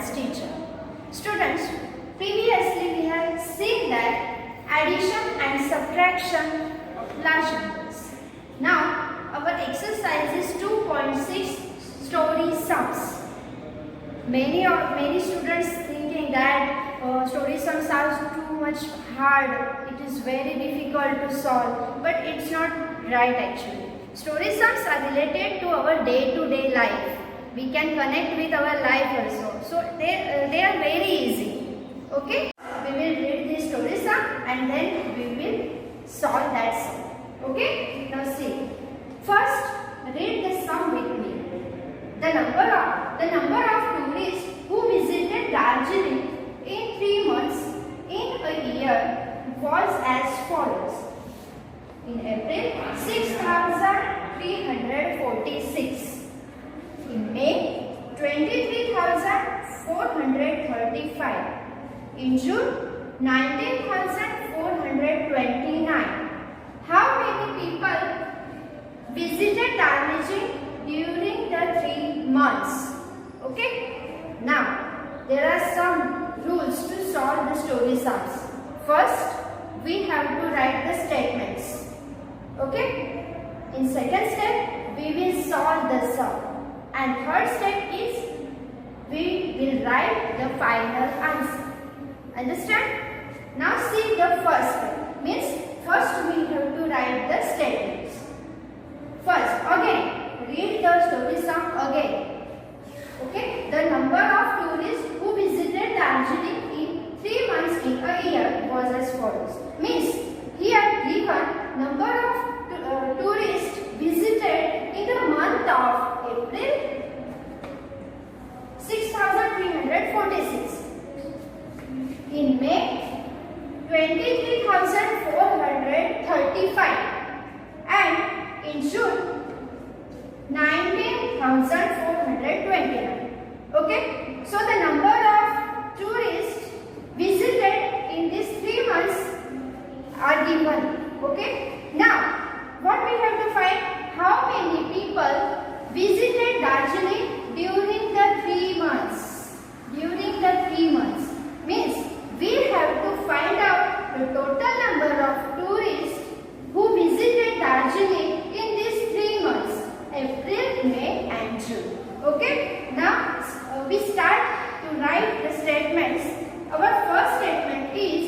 maths teacher. Students, previously we have seen that addition and subtraction of large numbers. Now our exercise is 2.6 story sums. Many students thinking that story sums are too much hard, it is very difficult to solve, but it's not right actually. Story sums are related to our day-to-day life. We can connect with our life also. So they are very easy. Okay? We will read the story sum and then we will solve that sum. Okay? Now see. First, read the sum with me. The number of tourists who visited Darjeeling in 3 months in a year was as follows. In April, 6,346. In May, 23,435. In June, 19,429. How many people visited Darjeeling during the 3 months? Okay. Now, there are some rules to solve the story sums. First, we have to write the statements. Okay. In second step, we will solve the sum. And third step is we will write the final answer. Understand? Now see the first step. Means first we have to write the statements. First, again, read the story sum again. Okay? The number of tourists who visited Darjeeling in 3 months in a year was as follows. Means here given number of tourists visited in the month of April, 6,346. In May, 23,435. And in June, 19,429. Okay? So the number of tourists visited in these 3 months are given. Okay? Now, what we have to find? How many people visited Darjeeling during the 3 months? During the 3 months. Means we have to find out the total number of tourists who visited Darjeeling in these 3 months. April, May and June. Okay? Now we start to write the statements. Our first statement is,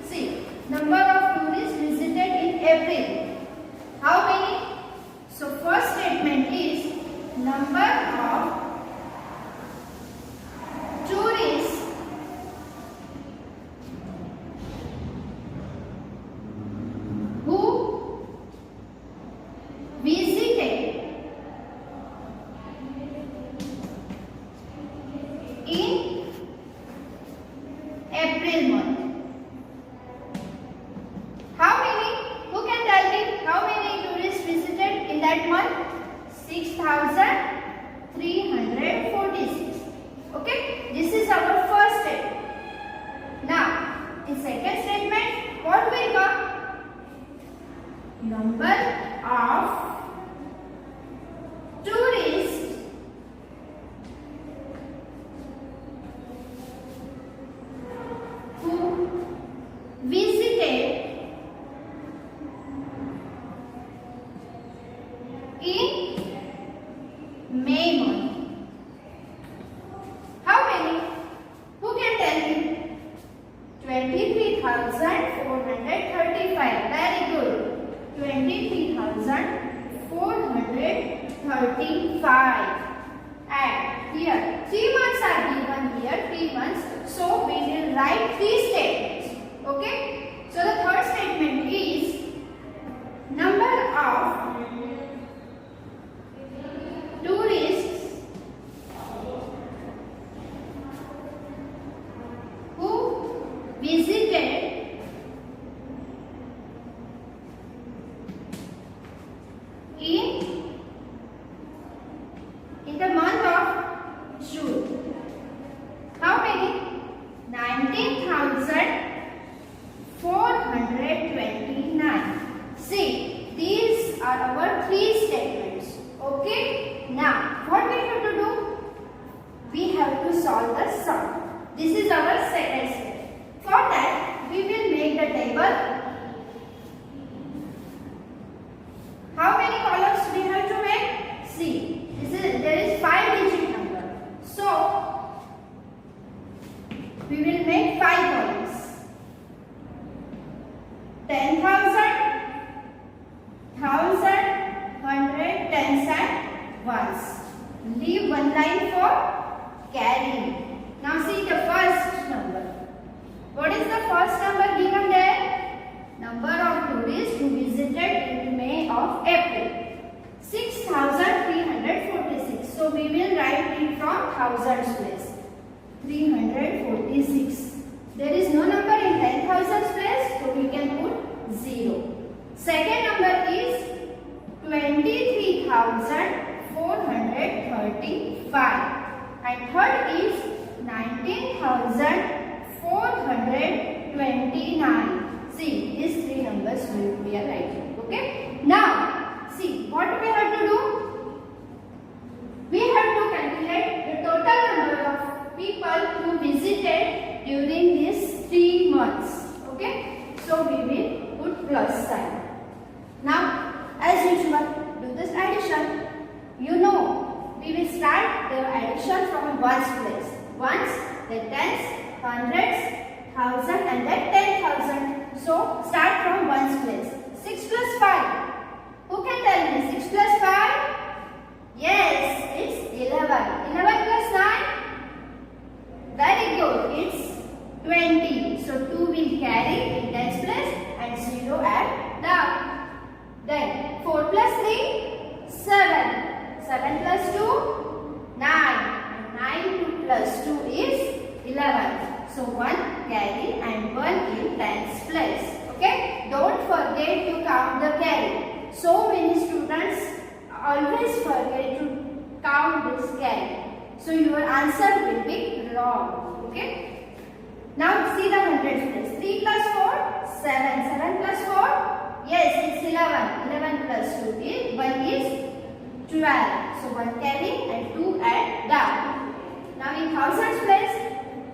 see, number of tourists visited in April. How many? So first statement is number of tourists who visited in April month. How many? Who can tell me how many tourists visited in that month? 6,346. Okay? This is our first step. Now, in second statement, what will come? Number of tourists who visited in May month. How many? Who can tell me? 23,435. Very good. 23,435. And here 3 months are given here. 3 months. So we will write 3 statements. Okay? So the third statement is number of tourists who visited in the month of June. How many? 19,429. See, these are our 3 statements. Okay? Now, what we have to do? We have to solve the sum. we will make 5 columns. 10,000, 1,000, 100, tens and ones. Leave one line for carry. Now see the first number. What is the first number given there? Number of tourists who visited in May of April. 6,346. So we will write it from thousands place. 346. There is no number in 10,000 place, so we can put 0. Second number is 23,435. And third is 19,429. See, these three numbers we are writing. Okay. Now, see what we have to do. We have to calculate the total number of people who visited during these 3 months. Okay. So we will put plus sign. Now, as usual, do this addition. You know, we will start the addition from ones place. Ones, then tens, hundreds, thousand, and then 10,000. So start from ones place. 6 plus 5. Who can tell me? 6 plus 5? Yes, it's 11. 11 plus 9? Very good. It's 20. So 2 will carry in tens place and 0 add down. Then 4 plus 3? 7. 7 plus 2? 9. And 9 plus 2 is 11. So 1 carry and 1 in tens place. Okay? Don't forget to count the carry. So many students always forget to count this carry. So your answer will be wrong. Okay? Now see the hundreds place. 3 plus 4? 7. 7 plus 4? Yes, it's 11. 11 plus 2 is 1 is 12. So 1 carry and 2 add down. Now in thousands place,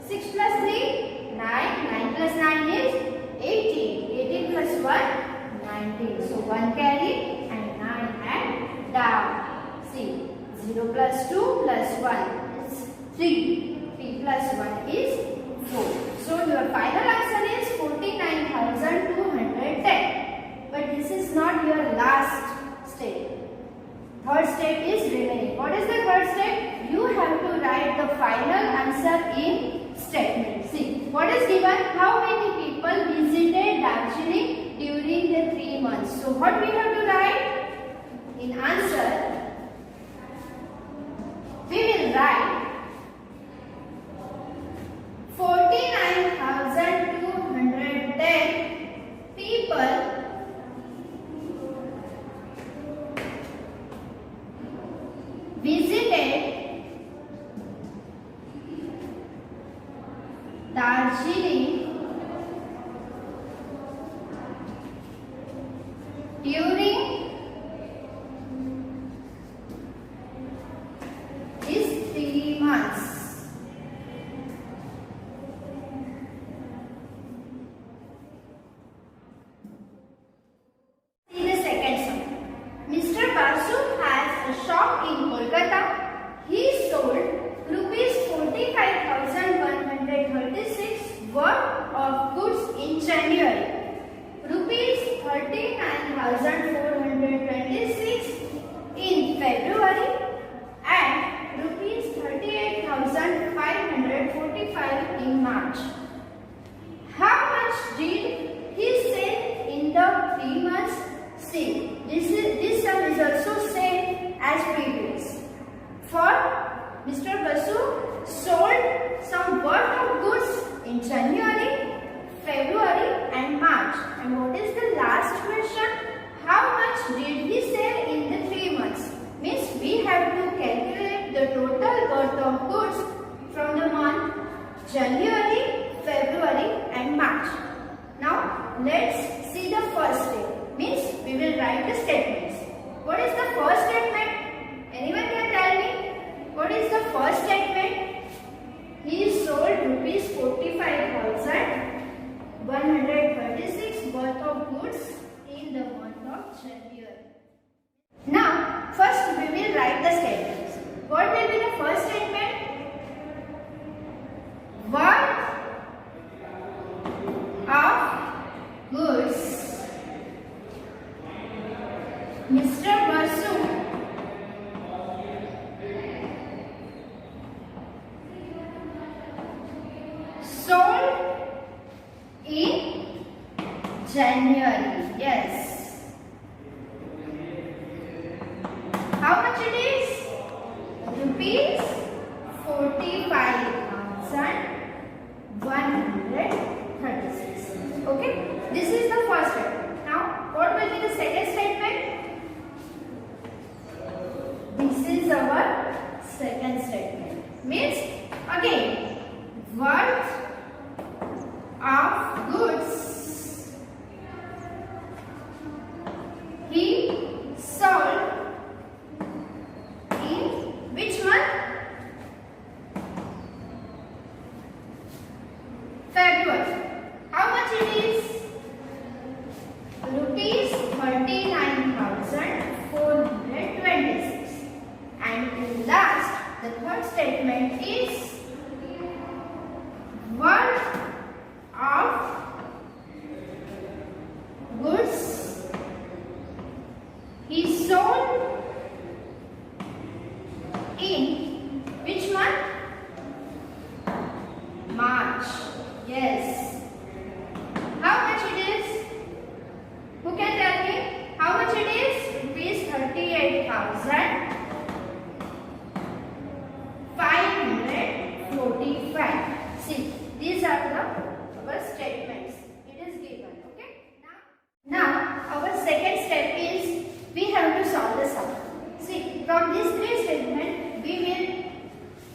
6 plus 3? 9. 9 plus 9 is 18. 18 plus 1? 19. So 1 carry and 9 add down. See, 0 plus 2 plus 1 is 3. 3 plus 1 is 4. So your final answer is 49,210. But this is not your last step. Third step is remaining. What is the third step? You have to write the final answer in statement. See, what is given? How many people visited Darjeeling during the 3 months? So what we have to write? In answer, we will write 49,210 people visited Darjeeling during these 3 months. See the second sum. Mr. Basu has a shop in Kolkata. He sold rupees 45,136 worth of goods in January, rupees 39,426 in February, and rupees 38,545 in March. How much did he sell in the 3 months? See, this sum is also same as previous. For Mr. Basu sold some worth of goods in January, February and March. And what is the last question? How much did he sell in the 3 months? Means we have to calculate the total worth of goods from the month January, February and March. Now let's see the first step. Means we will write the statements. What is the first statement? Anyone can tell me? What is the first statement? He sold rupees 45,136 worth of goods in the month of January. Now, first we will write the statements. What will be the first statement? What in January. Yes. How much it is? Rupees 45,136. Okay. This is the first statement. Now, what will be the second statement? This is our second statement. Means again, worth of goods he sold in which month? February. How much it is? Rupees 39,426. And in last, the third statement is worth of goods he sold in which month? March. Yes. How much it is? Who can tell me? How much it is? Rupees 38,545. See, these are our statements. It is given. Okay. Now our second step is we have to solve the sum. See, from these three statements we will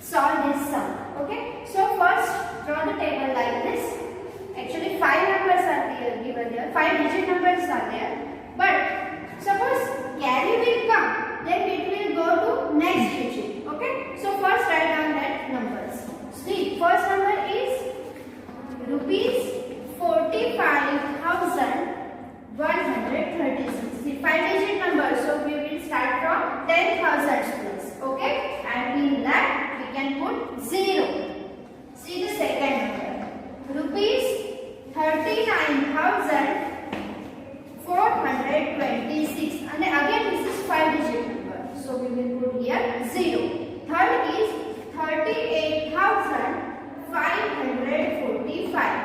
solve this sum. Okay. So first draw the table like this. Actually 5 numbers are there given there. 5 digit numbers are there. But suppose carry will come, then it will go to next digit. Okay. So first write down that numbers. See, first number is rupees 45,136. See, 5 digit number. So we will start from 10,000 place. Okay. And in that we can put 0. See the second number. Rupees 39,426. And again this is 5 digit number. So we will put here 0. Third is 38,545.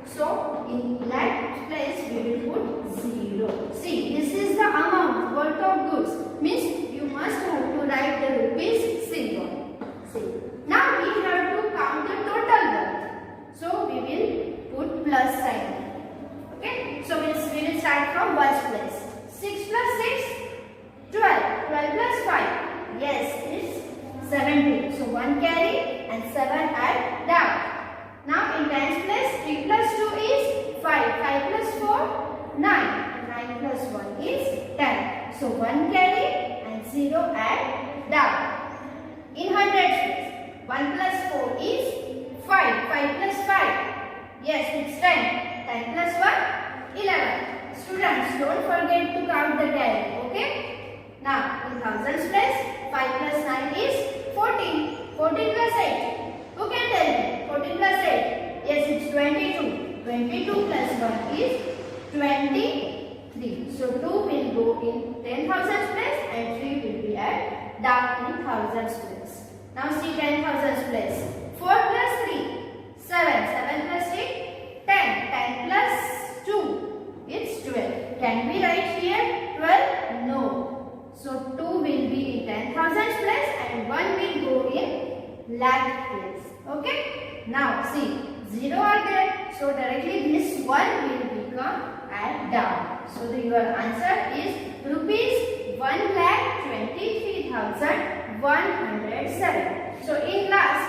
So in that place we will put 0. See, this is the amount worth of goods. Means you must have to write the rupees symbol. See. Now we have to count the total worth. So we will put plus sign. Okay. So we will start from ones place. 6 plus 6, 12. 12 plus 5. Yes, it's 17. So 1 carry and 7 add down. Now in tens place, 3 plus 2 is 5. 5 plus 4, 9. 9 plus 1 is 10. So 1 carry and 0 add down. In hundreds place, 1 plus 4 is 5. 5 plus 5. Yes, it's 10. 10 plus 1, 11. Students, don't forget to count the 10. Okay? Now, in thousands place, 5 plus 9 is 14. 14 plus 8. Who can tell me? 14 plus 8. Yes, it's 22. 22 plus 1 is 23. So 2 will go in 10,000 place and 3 will be at down in thousands place. Now see 10,000 place. 4 plus 3, 7. 7 plus 8, 10. 10 plus 2, it's 12. Can we write here 12? No. So 2 will be in 10,000 place and 1 will go in lakh place. Okay. Now see 0 are there. So directly this 1 will become add down. So your answer is rupees 1,23,107. So in last,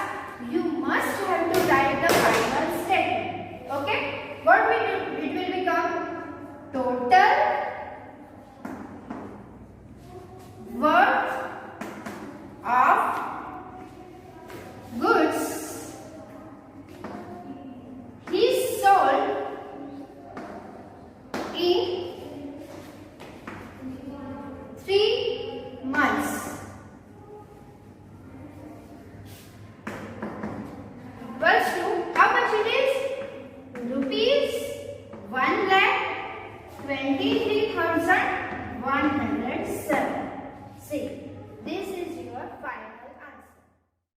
you must have to write the final statement. Okay? What will it will become? Total worth of goods he sold in 3 months. Verse 2, how much it is? Rupees 1,23,107. See.